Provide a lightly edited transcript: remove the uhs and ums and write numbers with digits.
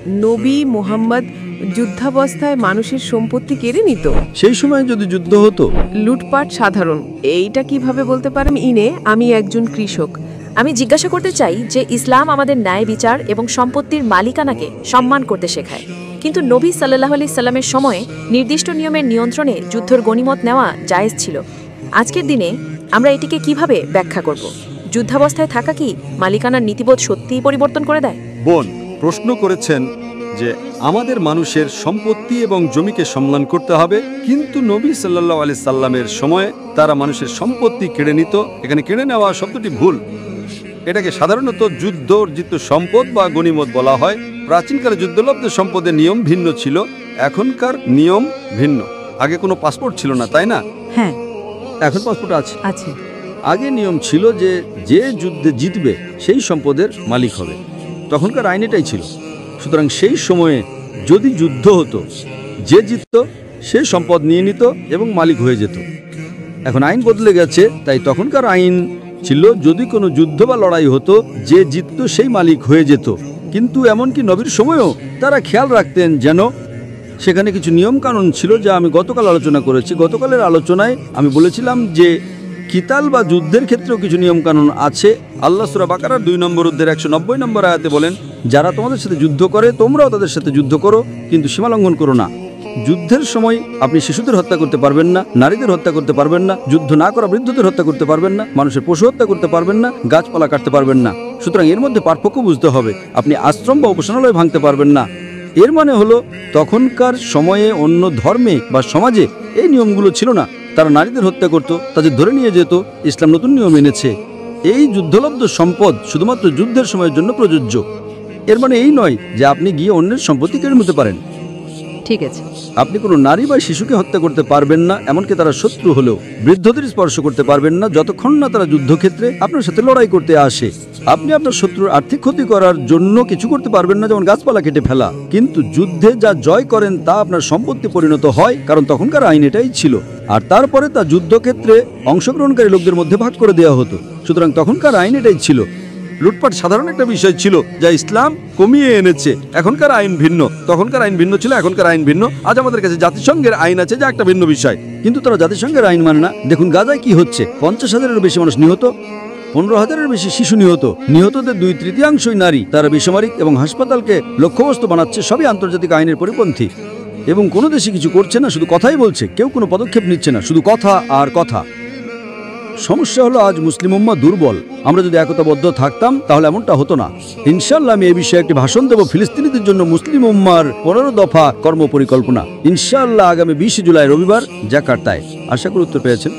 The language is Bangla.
নবী মুহাম্মদ যুদ্ধাবস্থায় মানুষের সম্পত্তি কেড়ে নিত? সেই সময় যদি যুদ্ধ হতো, লুটপাট সাধারণ। এইটা কিভাবে বলতে পারেন? আমি একজন কৃষক। আমি জিজ্ঞাসা করতে চাই যে ইসলাম আমাদের ন্যায় বিচার এবং সম্পত্তির মালিকানাকে সম্মান করতে শেখায়, কিন্তু নবী সাল্লাল্লাহু আলাইহি সাল্লামের সময়ে নির্দিষ্ট নিয়মের নিয়ন্ত্রণে যুদ্ধের গনিমত নেওয়া জায়েজ ছিল। আজকের দিনে আমরা এটিকে কিভাবে ব্যাখ্যা করব? যুদ্ধাবস্থায় থাকা কি মালিকানার নীতিবোধ সত্যিই পরিবর্তন করে দেয়? বোন প্রশ্ন করেছেন যে আমাদের মানুষের সম্পত্তি এবং জমিকে সম্মান করতে হবে, কিন্তু নবী সাল্লাল্লাহু আলাইহি সাল্লামের সময়ে তারা মানুষের সম্পত্তি কেড়ে নিত। এখানে কেড়ে নেওয়া শব্দটি ভুল। এটাকে সাধারণত যুদ্ধ অর্জিত সম্পদ বা গনিমত বলা হয়। প্রাচীনকালে যুদ্ধলব্ধ সম্পদের নিয়ম ভিন্ন ছিল, এখনকার নিয়ম ভিন্ন। আগে কোনো পাসপোর্ট ছিল না, তাই না? হ্যাঁ, এখন পাসপোর্ট আছে। আছে। আগে নিয়ম ছিল যে যে যুদ্ধে জিতবে সেই সম্পদের মালিক হবে। তখনকার আইন এটাই ছিল। সুতরাং সেই সময়ে যদি যুদ্ধ হতো, যে জিতত সে সম্পদ নিয়ে নিত এবং মালিক হয়ে যেত। এখন আইন বদলে গেছে, তাই তখনকার আইন ছিল যদি কোনো যুদ্ধ বা লড়াই হতো, যে জিতত সেই মালিক হয়ে যেত। কিন্তু এমনকি নবীর সময়ও তারা খেয়াল রাখতেন যেন সেখানে কিছু নিয়ম কানুন ছিল, যা আমি গতকাল আলোচনা করেছি। গতকালের আলোচনায় আমি বলেছিলাম যে কিতাল বা যুদ্ধের ক্ষেত্রেও কিছু নিয়ম কানুন আছে। আল্লাহ সূরা বাকারার 2 নম্বর অধ্যায়ের 190 নম্বর আয়াতে বলেন, যারা তোমাদের সাথে যুদ্ধ করে তোমরাও তাদের সাথে যুদ্ধ করো, কিন্তু সীমালঙ্ঘন করো না। যুদ্ধের সময় আপনি শিশুদের হত্যা করতে পারবেন না, নারীদের হত্যা করতে পারবেন না, যুদ্ধ না করা বৃদ্ধদের হত্যা করতে পারবেন না, মানুষের পশু হত্যা করতে পারবেন না, গাছপালা কাটতে পারবেন না। সুতরাং এর মধ্যে পার্থক্য বুঝতে হবে। আপনি আশ্রম বা উপাসনালয় ভাঙতে পারবেন না। এর মানে হলো তখনকার সময়ে অন্য ধর্মে বা সমাজে এই নিয়মগুলো ছিল না। তারা নারীদের হত্যা করত, তাদের ধরে নিয়ে যেত। ইসলাম নতুন নিয়ম এনেছে। এই যুদ্ধলব্ধ সম্পদ শুধুমাত্র যুদ্ধের সময়ের জন্য প্রযোজ্য। এর মানে এই নয় যে আপনি গিয়ে অন্যের সম্পত্তি কেড়ে নিতে পারেন। ঠিক আছে। আপনি কোনো নারী বা শিশুকে হত্যা করতে পারবেন না, এমনকি তারা শত্রু হলেও। বৃদ্ধদের স্পর্শ করতে পারবেন না যতক্ষণ না তারা যুদ্ধক্ষেত্রে আপনার সাথে লড়াই করতে আসে। আপনি আপনার শত্রুর আর্থিক ক্ষতি করার জন্য কিছু করতে পারবেন না, যেমন গাছপালা কেটে ফেলা। কিন্তু যুদ্ধে যা জয় করেন তা আপনার সম্পত্তি পরিণত হয়, কারণ তখনকার আইন এটাই ছিল। আর তারপরে তা যুদ্ধক্ষেত্রে অংশগ্রহণকারী লোকদের মধ্যে ভাগ করে দেওয়া হতো। সুতরাং তখনকার আইন এটাই ছিল। লুটপাট সাধারণ একটা বিষয় ছিল যা ইসলাম কমিয়ে এনেছে। এখনকার আইন ভিন্ন, তখনকার আইন ভিন্ন ছিল, এখনকার আইন ভিন্ন। আজ আমাদের কাছে জাতিসংঘের আইন আছে, যা একটা ভিন্ন বিষয়, কিন্তু তারা জাতিসংঘের আইন মানে না। দেখুন গাজায় কি হচ্ছে, 50,000-এরও বেশি মানুষ নিহত, 15,000-এর বেশি শিশু নিহত। নিহতদের 2/3 নারী। তারা বেসামরিক এবং হাসপাতালকে লক্ষ্যবস্তু বানাচ্ছে। সবই আন্তর্জাতিক আইনের পরিপন্থী। এবং কোনো দেশে কিছু করছে না, শুধু কথাই বলছে। কেউ কোনো পদক্ষেপ নিচ্ছে না, শুধু কথা আর কথা। সমস্যা হলো আজ মুসলিম উম্মাহ দুর্বল। আমরা যদি একতাবদ্ধ থাকতাম তাহলে এমনটা হতো না। ইনশাআল্লাহ আমি এই বিষয়ে একটি ভাষণ দেব, ফিলিস্তিনিদের জন্য মুসলিম উম্মাহর 15 দফা কর্মপরিকল্পনা। ইনশাআল্লাহ আগামী 20 জুলাই রবিবার জাকার্তায়। আশা করি উত্তর পেয়েছেন।